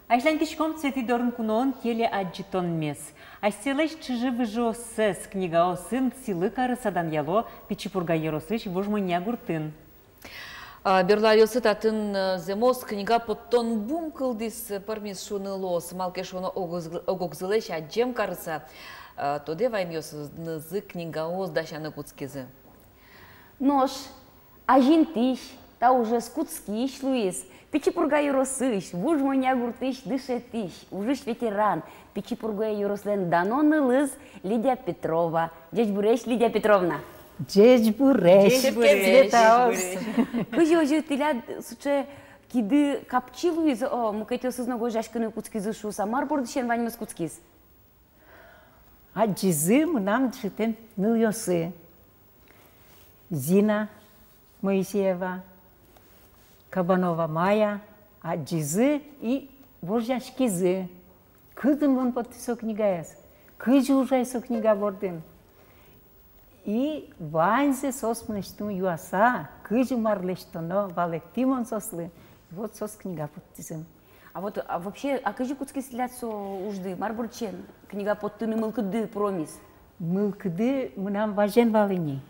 Айшлантишком цвети дорн кунон теле аджитон мес. Айстелыш чижи выжосыз книга осын силы карысадан яло пичипурга ерослыш вожмыня гуртын. Берлалиосы татын земос книга поттон бум кылдис пармис шуны лос малке шуны огокзылыш аджем карыса. Тоде ваймёс нызы книга оз дашаны куцкизы. Нож, ажинтиш, та уже скуцкиш, Луис. Пичипурга юросыш, вужмоня гуртыш дышетыш, ужиш ветеран. Пичипурга юрослен Данон Лыз, Лидия Петрова. Дядь Буреш, Лидия Петровна. Дядь Буреш. Кыжи ожи тиля суче киды капчи, Луис, о, мукайте осызно гожашкыны куцкизы шуса, марбордышен ваньмыз куцкиз. А джизы нам дышетен ныльосы. Зина Моисеева, Кабанова Майя, Аджизы и Боржашкизы. Кыдын вон подписал книга яс. Кыжи ужайсо книга бордын. И ванзе сосмнештун юаса, кыжи марлештоно, валектимон сослы. Вот сос книга подписан. А вот вообще, а кыжи куцки сляцо ужды, марбурчен, книга подтыны мылкыды промис. Мылкыды мынам важен валыни.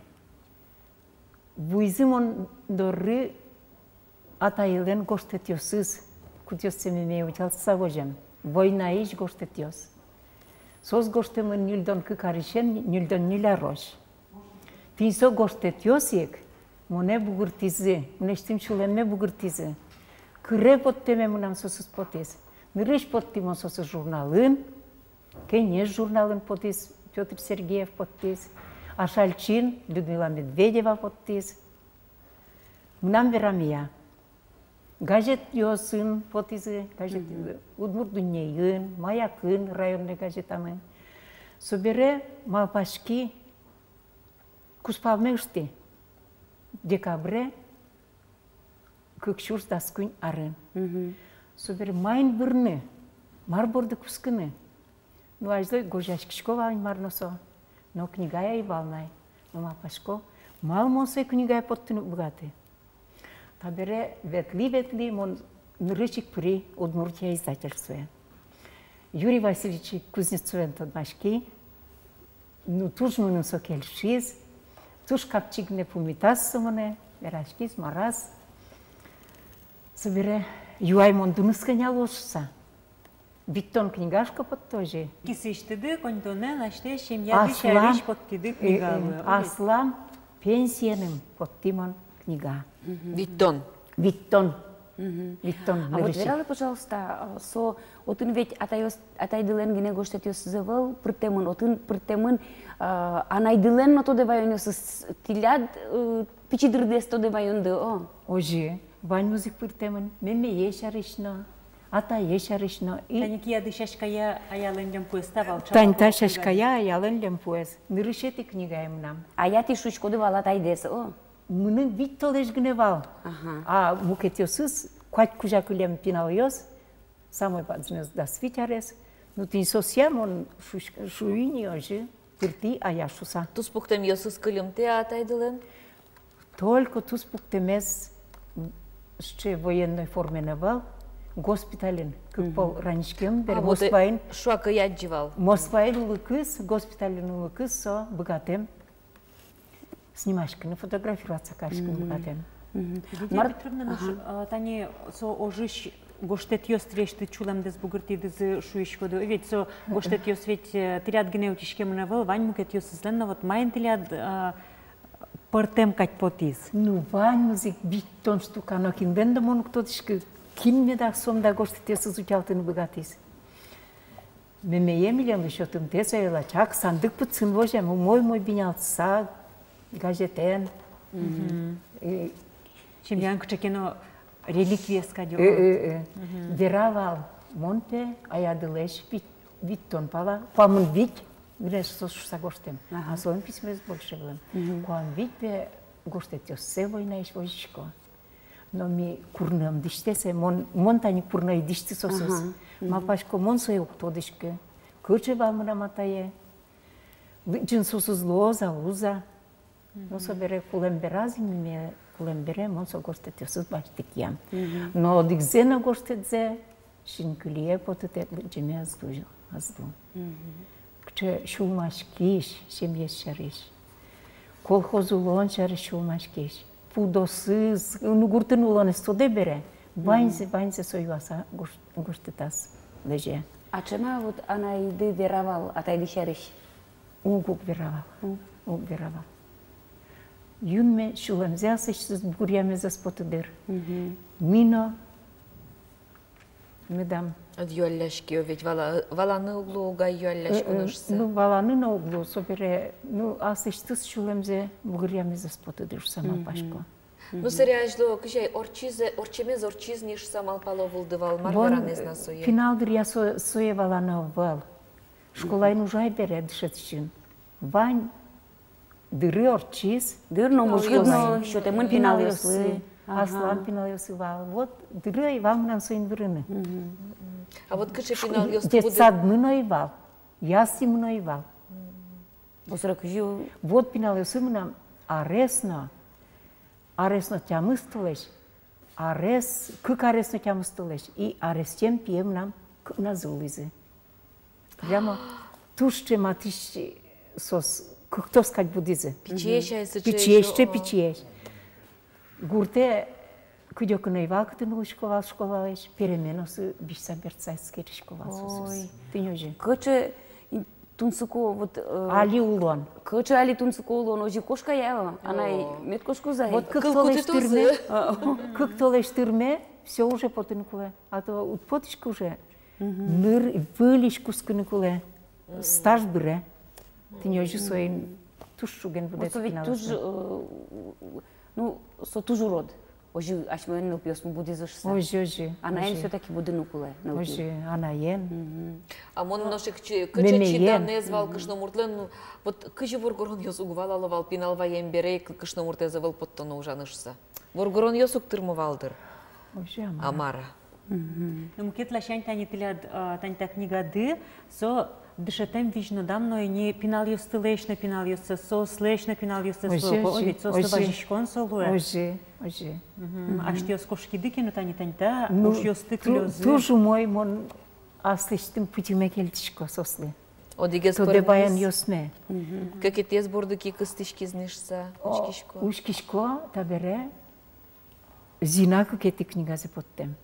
Буйзымон дорры атайылын гоштетиосыз, кутиос семеме учалса вожем. Война иш гоштетиос. Сос гоштемын нюльдон кыкаришен, нюльдон нюлярош. Тинсо гоштетиосик, моне бугуртизы, мнештим шулеме бугуртизы. Кыре поттеме мынам сосыз потез. Нырыш поттимон сосыз журналын, кенеш журналын потез, Петр Сергеев поттез. Ашальчин, Людмила Медведева подпис. Мнам верамия. Газет йосын подписы, газет Удмурдуньейын, Маякын, районный газетамы. Собере малпашки куспалмешти. Декабре кыкшурс даскунь арын. Собере майн вырны, марборды кускыны. Ну аждой гожашкишкова марносо. Но книга я и волнай. Но мапашко, мал монсой книга я подтыну богаты. Табере ветли, мон нырычик при Удмуртия издательстве. Юрий Васильевич Кузнецовен тодмашки, ну туж мунун сокельшиз, туж капчик не пумитас сумане, верашкиз, мараз. Собере, юай мон дунусканя лошса. Биттон книгашка под тоже. Кисиштыды, контоне, наште, семья дышариш подтиды книга. Аслам пенсияным подтимон книга. Биттон. Биттон. Биттон. А вот верали, пожалуйста, со отын ведь атайдылен гене гоштетиос завал притемын, отын притемын анайдылен но то девайонес тиляд пичидырдес то девайонды о. Ожи, вань музык притемын, меме ешаришно. Ата ешаришно и Таники ядышашкая аялендем пуэставал. Таньта шашкая аялендем пуэс. Нырышети книга им нам. А я ти шучкоды вала тайдес о. Мыны биттолеш гневал. А мукетиосыз квать кужакулем пиналиос. Самой падзнес да свитярес. Ну ти сосьям он шуини ожи. Тирти аяшуса. Тус пуктем йосыз кылым те атайдылен? Только тус пуктемес ще военной форме навал. Госпиталин, как пол раньшкем, бер Москваин. Шуака ядживал. Москваин лыкыс, госпиталин лыкыс, со богатым. Снимашка, на фотографироваться кашком богатым. Лидия Петровна, тани со ожиш гоштетиос трешты чулам дез бугырти дез шуишкоду. Ведь со гоштетиос ведь тиряд гене утишкем навал, вань мукетиос зленно, вот майн тиряд портем кать потис. Ну, вань музик биттон штука, но кинденда мону кто-то Киммедах сомда гоштетиос изучалтын богатис. Мемее милен вышотым тесо елачак, сандык пыцын вожем, мой бинялца, газетен. Чемьян кчекено реликвия скадё. Деравал монте, аядылеш биттон пала, памын вить, греш сошуса гоштем. А своим письмес больше было. Куан вить бе гоштетиос се война иш вожишко. Но ми курнам диштесе, монтани курнай дишти сосус. Мапашко монсой уктодишке. Куче бамна матае. Джин сосус лоза, уза. Но собере кулемберази ми кулембере монсо гоштете сус баштикям. Но дикзена гоштетзе шинклие потет джеме азду. Кче шулмаш киш, семье шариш. Колхозулон шариш шулмаш киш. Пудосыз, гуртын улон стоде бере. Баньзе союаса гуштетас леже. А чема вот она иды веровал, а тайды шариш? Угук веровал. Юнме шулемзе асышсыз бугурьяме спотыдыр. Мино медам. От юалляшки, ведь валаны углу гай юалляшку нушса. Ну, валаны на углу, собере, ну, асышсыз шулемзе бугурьяме спотыдыр сама пашко. Ну, сериажло, кыжай, орчемез орчизниш самал паловулдывал, маргаранез на сое. Финалдыр я сое валана вал. Школайн ужай бере дышетшин. Вань дыры орчиз. Дыр, но мужьёдно, что ты мы пинал ёсы. Аслан пинал ёсы вал. Вот дыры и вал нам своим вырыны. А вот кыжай пинал ёсы детсад мной вал. Яси мной вал. Вот пинал ёсы нам аресно тямыстылыш. Кык аресно тямыстылыш. И арестем пьем нам назулызы. Прямо тушче матищи сос, кто сказать будизе? Печещ. Гурте, кудёк наивал, кто ну школалеш, переменосы бишса берцайский школал. Ты не уже. Коче тунсуко вот. Али улон. Коче али тунсуко улон, ожи кошка ява, она и медкошку за. Вот как толеш тюрьме, все уже потынкуле, а то утпотишку уже. Ныр вылишку скыныкуле. Стаж бре. Ты не уже своим тушуген будет. Вот ведь туж, ну, со тужу род. Ожи, аж мы не упьёс, мы будем зашса. Ожи. Она все-таки будет нукуле. Ожи, она ен. А мон ношек кычечида незвал кышномуртлен, вот кыче воргорон ёс угвалалывал, пиналва емберей, кышномурте завал поттону ужанышса. Воргорон ёс уктырмывалдыр. Ожи, Амара. Ну, мукет лашань тани та книга ды, со дышетем вижно дамно и не пинал ёсты лешно, пинал ёсты сос лешно, пинал ёсты слопо. Ой, сос важишкон солуе. Ожи. А что ёс кошки дыки, но тани та, уж ёсты клёзы. Тоже мой мон аслыштым путиме келтишко сослы. Одигес Тоде баян ёсме. Как и тез бордыки кыстышки знышса, ушкишко. Ушкишко табере зина какети книга за поттем.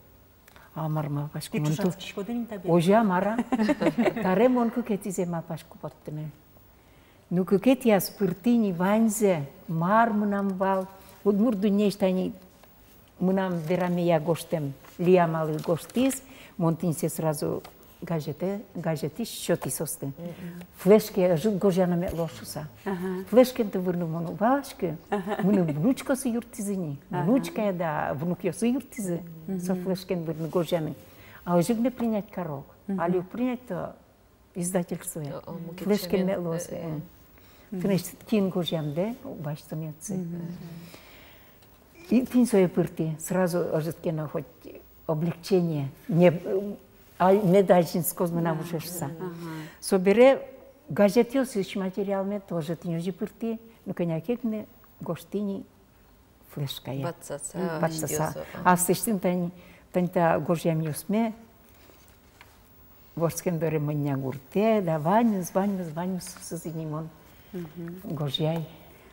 Амар мапашку. Ты чушатскишко да не табе. Ожи амара. Таре мон какети зе мапашку поттеме. Ну какети я спыртини ванзе мар мынам вал. Вот мурду нештани мынам вераме я гоштем. Лия малы гоштис, монтин се сразу газети счети состе. Флешке жит гожана ме лошуса. Флешке те върну моно валашке. Мына внучка се юртизини. Внучка е да внук я се юртизе. Со флешке върну гожана. А ожиг не принять карок. Али принять то издательство е. Флешке ме лосе. Тнеш тин гожам де, башта ми отце. И тин своje пырти. Сразу ожитке на хоть облегчение. Не дальжинско змена вушешса. Собере газетил сыш материалме тоже ты не пырти, но конякек не гоштини флешка я. Батсаса. А сыштин танта гожьям юсме. Ворскен доре меня гурте, да ваню с инимон. Гожьяй.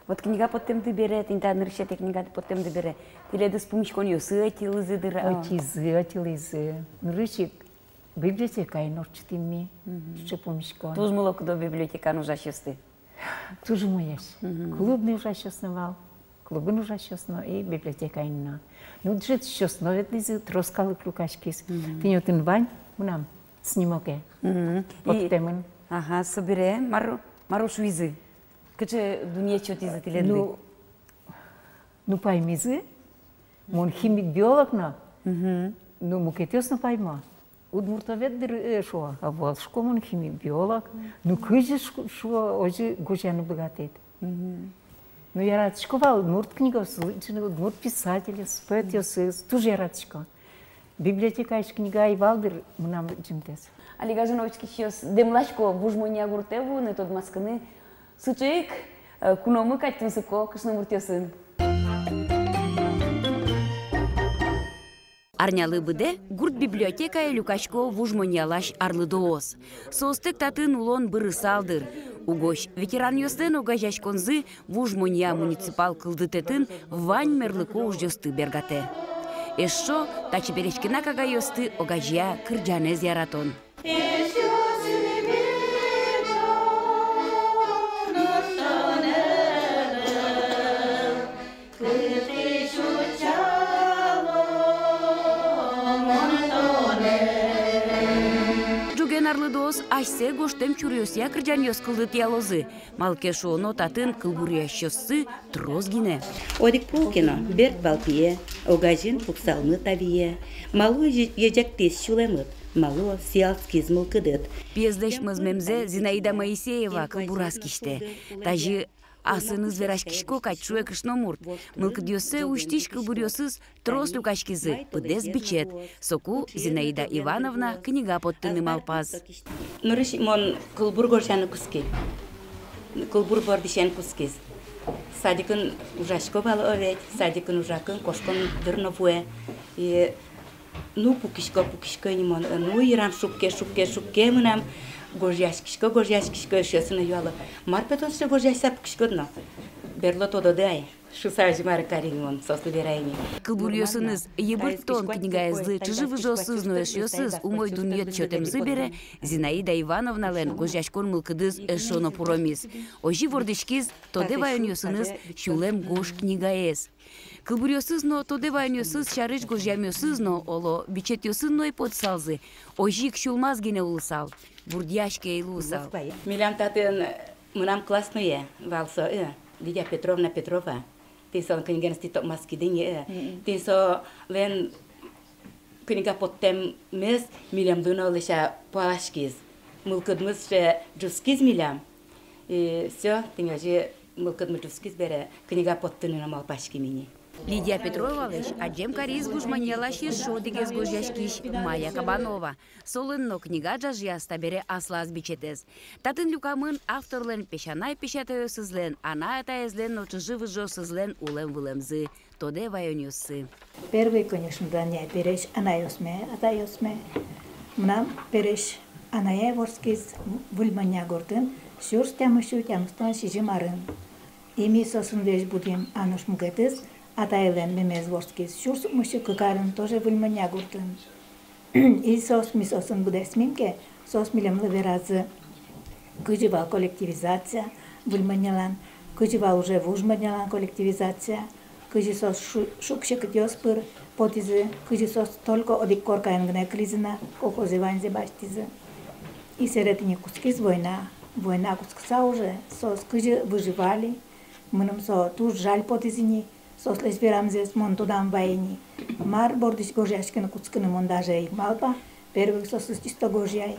Вот книга потом добере, тинта ныршете книга потом добере. Ти леда спомниш кон ёсы атилызы дыра. Атилызы. Ныршик библиотека и норчтими. Ще помишко. Туз молоко до библиотека нужа шесты. Туж моеш. Клуб не нужа шестновал. Клубы нужа шестно и библиотека инна. Ну джет шестно ветлизы троскалы клукашкис. Ты не отын вань, мнам снимоке. Подтемын. Ага, собере мару шуизы. Каче дуния чоти за теледли. Ну поймизы. Мон химик биолог на. Ну мукетёс на пойма. Удмуртовед дыр шо, а вот шкомон химик биолог. Ну кыжи шо ожи гожану богатет. Ну я рад шковал удмурт книга слышно, удмурт писатель, поэт ёсыз, тоже я рад шко. Библиотека иш книга и валдыр мнам джимтес. Али гажановички шиос демлашко бужмоня гуртеву не тод масканы. Сучек куномы каттынсыко кышномуртёсын. Арнялы быде гурт библиотека люкачко вужмоньялаш арлыдоос. Состык татын улон бырысалдыр. Угош ветеран йостен огажашконзы вужмонья муниципал кылдытетін вань мерлыко ужжосты бергате. Эшшо тачы берешкина кага йосты огажия кырджанез яратон. Арлыдос ашсе гоштем чурьосия кырджаньос кылдыт ялозы. Малкешоно татын кылбурящосы трозгине. Одик пулкино, берт балпие, огажин пуксалмы тавие, малу ежектес чулемыт, малу сиалскизмыл кыдыт. Пездеш мызмемзе Зинаида Моисеева кылбурас киште. Тажы асыныз верашкишко качуе кышномурт. Мылкыдьосе уштиш кылбурьосыз трос люкашкизы пыдес бичет. Соку Зинаида Ивановна книга подтыны малпаз. Нурыш мон кылбур горшаны куски. Кылбур бордишен кускиз. Садикын ужашко балы овет, садикын ужакын кошкон дырновуе. Ну пукишко не мон, ну ирам шупке мынам. Горжашкишко шесыны юалы. Марпетон что горжашса пукишко дно. Берло тодо дай. Шусажы мары каримон, сослы берайни. Кылбурьосыныз ебырттон книгаязды чыжывы жосызну эшьосыз умой дуньет чотемзы бере Зинаида Ивановна лен горжашкон мылкыдыз эшоно пуромис. Ожи вордышкиз тоде вайоньосыныз шулем гош книгаез. Кылбурьосызно тоде вайоньосыз шарыш горжамьосызно оло бичетьосынной подсалзы. Ожик шулмаз гене улысал. Бурдяшке илусал. Милям татын мынам классные валсо Лидия Петровна Петрова. Ты сон книга ститок маскидине. Ты со лен книга поттем мес милям дуно лиша палашкиз. Мылкыдмыз джускиз милям. И все, ты же мылкыдмыз джускиз бере книга поттыны намал пашки мини. Лидия Петрова лиш аджем кариз вужманьялаш ешо дегез гожашкиш Майя Кабанова. Солынно книга жажяста бере аслаз бичетез. Татын люкамын авторлен пешанай пешатайосызлен, ана атаезлен ночыжывы жосызлен улем-вылемзы. Тоде вайоньосы. Первый, конечно, дня переш анайосме, атайосме. Мнам переш анае ворскиз вульманя гордын, шурс тямышу тямстан шижимарын. Ими сосын веш будем ануш мгетыз, атайлен мемез ворскиз шурс мышы кыкарын тоже вульманя гордын. И сос ми сосын будес мимке, сос милемлы веразы кыжывал коллективизация, вульманялан, кыжывал уже вужманялан коллективизация, кыжи сос шукше кытёс пыр, потизы, кыжи сос только одик коркаен гне клизына, колхозы ванзе баштизы. И середине кускиз война кускса уже, сос кыжи выживали, мыным со туж жаль потизини, сос лес верамзес мон тудам вайни. Мар бордиш гожяшкина кускыны мондаже и малпа, первых сос чисто гожяй.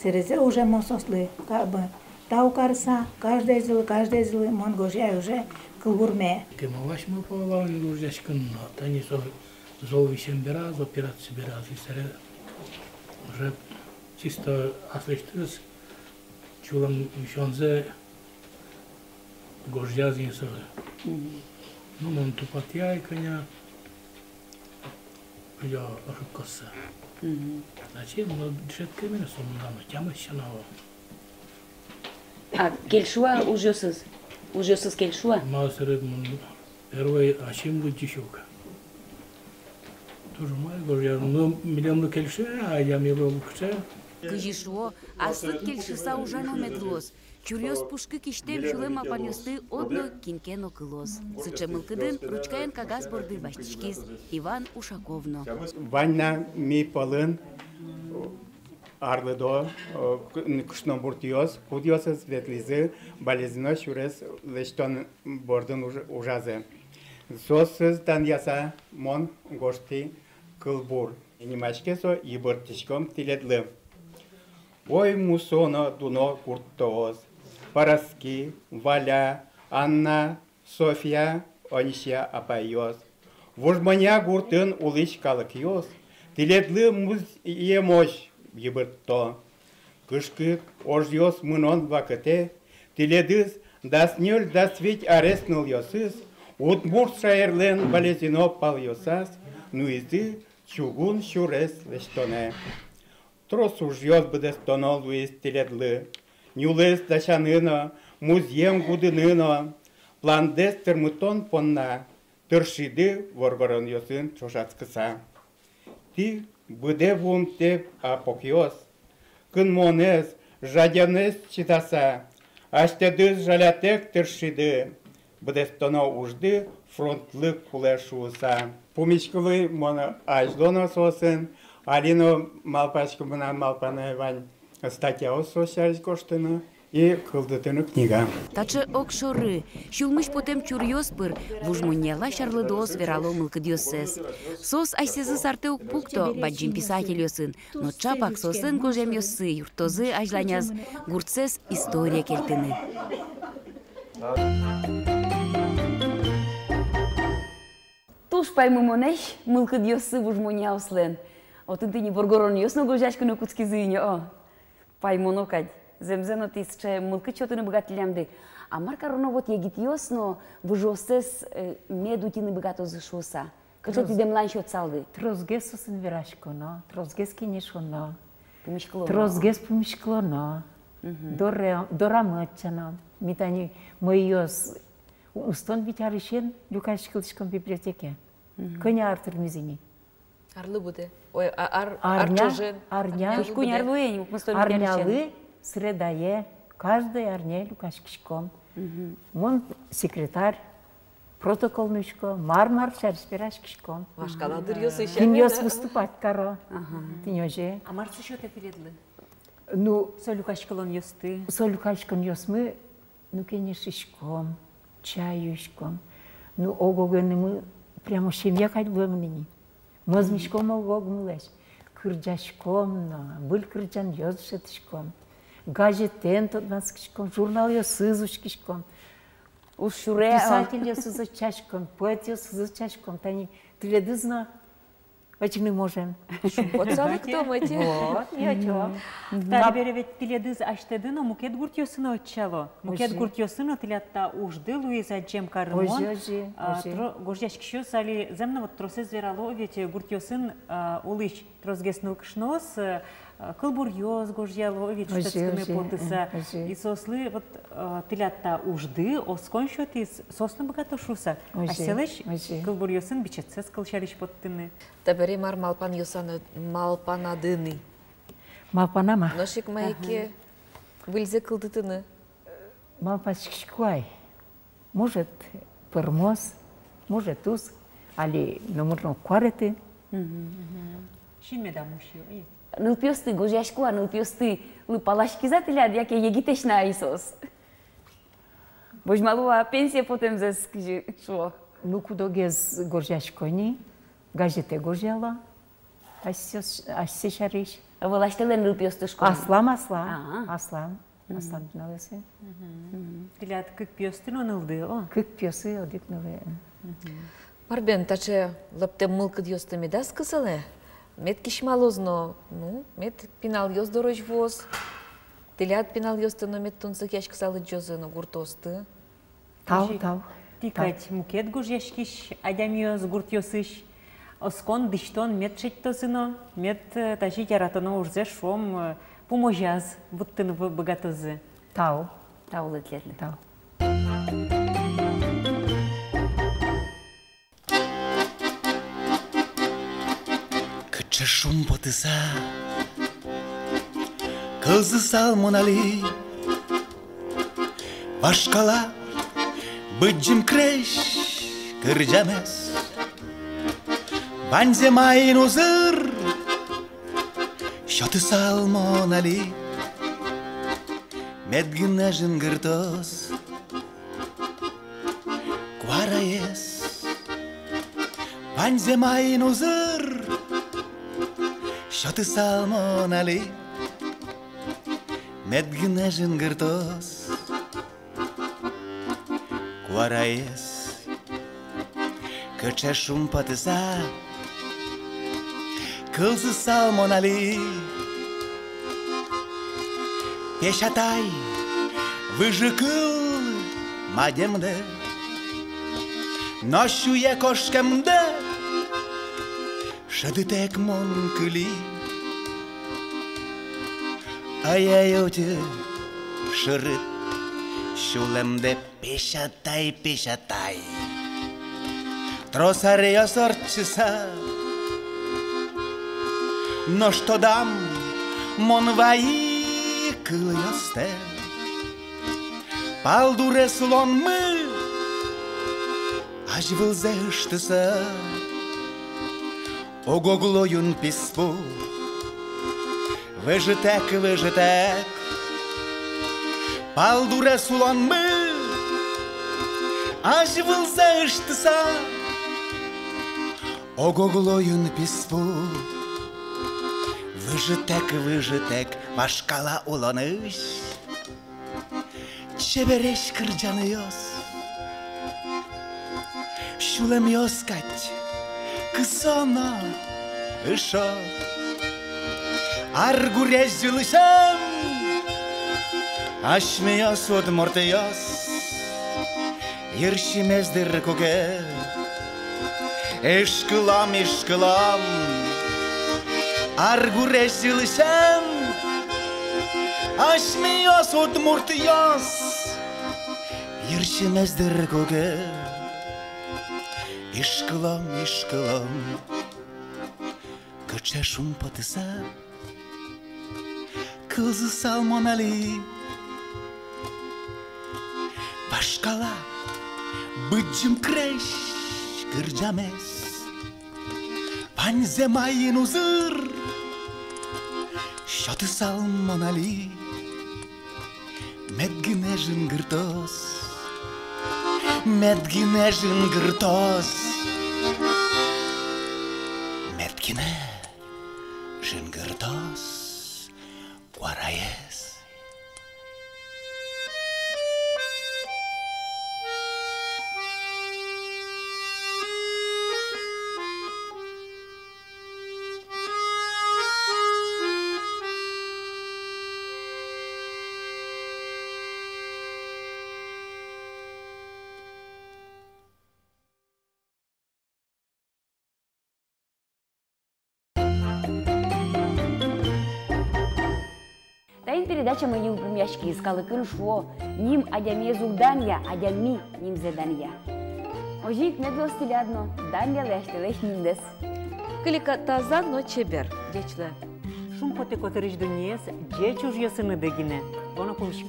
Серезе уже мон сослы, как бы, тау карса, каждый злы, мон гожяй уже кылбурме. Кемалаш мы повалали гожяшкин, тани со золвищем бераз, операции бераз, и сере уже чисто аслештырыз, чулам шонзе гожязин сове. Ну, мон тупатья и коня, я рукоса. Значит, мы дешетка именно сомнама, тяма щанава. А кельшуа ужосыз кельшуа? Масеред мон первый ашим лучишука. Тоже мой говорю, ну миллион кельше, а я мне был кельше. Кыжишуо аслык кельшиса ужано медлос. Чурьос пушкы киштем шулем апаньосты одно кинкен окылос. Сычемыл кыдын ручкаен кагаз борды баштичкиз Иван Ушаковно. Ванна ми полын арлыдо кушно буртиос, кудиосы светлизы, балезино шурес лештон бордын ужазы. Сосыз таньяса мон гошти кылбур. Немачкесо ибыртишком тиледлы. Ой мусоно дуно куртоос. Параски, Валя, Анна, Софья, Онища апайос. Вожманя гуртын улыш калыкйос. Тиледлы муз емош ебыртто. Кышкык ожьос мынон вакыте. Тиледыз даснёл дасвить ареснул йосыз. Утмурт шаерлен балезино пал йосас. Нуизды чугун шурес лештоне. Трос уж ёс бдес тоно Луис теледлы. Нюлес дашаныно, музеем гудыныно. Пландес термутон понна. Тыршиды воргорон ёсын чошацкыса. Ти быде вум теп апокиос. Кын монес, жадянес читаса. Аштедыз жалятек тыршиды. Бдес тоно ужды фронтлы куле шуыса. Помичкылы моно аждоно сосын. Алино малпачка мына малпаны вань статья осошарис коштыны и кылдытыны книга. Тачы окшоры, шулмыш потем чурьёспыр, вужмуньяла шарлыдос верало мылкыдёсес. Сос айсезы сарты ук пукто, баджим писатель ёсын, но чапак сосын кожем ёсы, юртозы ажланяз, гурцес история келтыны. Туш паймымонеш, мылкыдёсы вужмунья ослен. Отын тыни боргорон ёсно гожашкыны куцкизыйне, о. Паймоно кадь. Земзено тисче мылкы чотыны богатилямды. А маркароно вот егит ёсно вужосес медутины богатозы шуса. Качо ти демлан шот салды. Трозгес осын верашконо, трозгес кинешоно. Помишклоно. Трозгес помишклоно. Дорамычано. Митани моёс устон битарышен люкашкылышком библиотеке. Коня артыр мизини. Арлы буде. Ой, арчожен. Арня. Кунярвуэнь, Арнялы средае, каждый арне люкашкишком. Мон секретарь, протоколнышко, мармар шарспирашкишком. Вашкаладыр ёсы Тиньёс выступать каро. Тиньёже. А марцы что ты передлы? Ну, Солюкашкалон ёсты. солюкашкон ёсмы, ну, кенешишком, чаюшком. Ну, огогыны мы прямо семья кать блэмныни. Мазмишком огогмылэш. Кырджашком, был кырджан ёзшетышком. Газетен тотнаскишком, журнал ёсызушкишком. Ушуре. Писатель ёсызычашком, поэт ёсызычашком. Тани туледызна, очень не можем. Вот салы кто мэти? Вот, я чё. Та беревет тиледыз аштедыно мукет гуртёсыно отчало. Мукет гуртёсыно тилятта ужды Луиза джем кармон. Ожи. Гождяшкишо сали земно вот тросез верало, ведь гуртёсын улыш тросгес нылкшнос, кылбур ёз гождяло, ведь штатскими потыса. И сослы вот тилятта ужды, оскон шотис сосно богато шуса. А селеш кылбур ёсын бичетсез кылшариш поттыны. Табери мар малпан ёсаны, малпанадыны. Малпанама. Ношик майке выльзе кылдытыны. Малпачкишкуай. Может, пермоз, может, туз, али номерно квареты. Шин медамушио. Ныл пёсты, гожашкуа, ныл пёсты, лы палашкизателя, яке егитеш на айсос. Божмалуа пенсия потем зес кжи шо. Ну, кудо гез горжашкони, газете горжала, асишариш. Вылаштелен ныл пёсты школа. Аслам налесе. Тилят кык пёстыно нылды, о. Кык пёсы одик нале. Марбен, таче лаптем мылкыд ёстыми да скысыле? Мет кишмалозно, ну, мет пинал ёс дорож воз. Тилят пинал ёстыно мет тунсык яшкысалы джозыно гуртосты. Тау. Тикать мукет гождяшкиш, адямиоз гуртёсыш. Оскон дыштон мет шеттозыно, мет тажи яратоно урзе шом поможаз, буттын богатозы. Тау. Тау летлетле. Тау. Кычы шум потыса, кылзы салмонали, башкала быджим креш кыржамес. Банзе майын узыр, шоты салмонали, медгіне жынгыртос, квараес. Банзе майын узыр, шоты салмонали, медгіне жынгыртос, квараес. Кычы шум потыса, кылзы салмонали, пешатай, выжыкыл мадемде, нощуе кошкемде, Шадытек мон кыли, ая-йоте шырыт, Шулемде пешатай. Тросаря сорчиса, но что дам, мон ваи кыльосте. Палдуре слон мы, аж вылзештыса, огоглоюн писпу, выжитек, Палдуре слон мы, аж вылзештыса, огоглоюн писпу, выжитек, башкала уланыш. Çebereş kırcanıyoruz, şulemiyoruz kaç, kısana ışa. Argurez yılışam, aşmıyoruz odmortayız, yerşimezdir koke. Eşkılam, argurez yılışam, aşmıyoruz odmortayız. Yerşimezdir koke. Işkılam, Kıça şumpatısa, Kılzı salmon ali. Başkala, bıcım kreş, kırcamez. Panzemayın uzır, Şatı salmon ali. Medginejin gırtos, Medginejin gırtos, Medginejin gırtos, Guarayes. Тайн передача мы юмяшки искала шо, ним адямезу Дания, адями ним задания. Ожик медло стилядно, Дания лештелеш ниндес. Клика таза, но чебер, дечле. Шум поте котырыш дуньес, дечуж ясыны дегине. Она помощь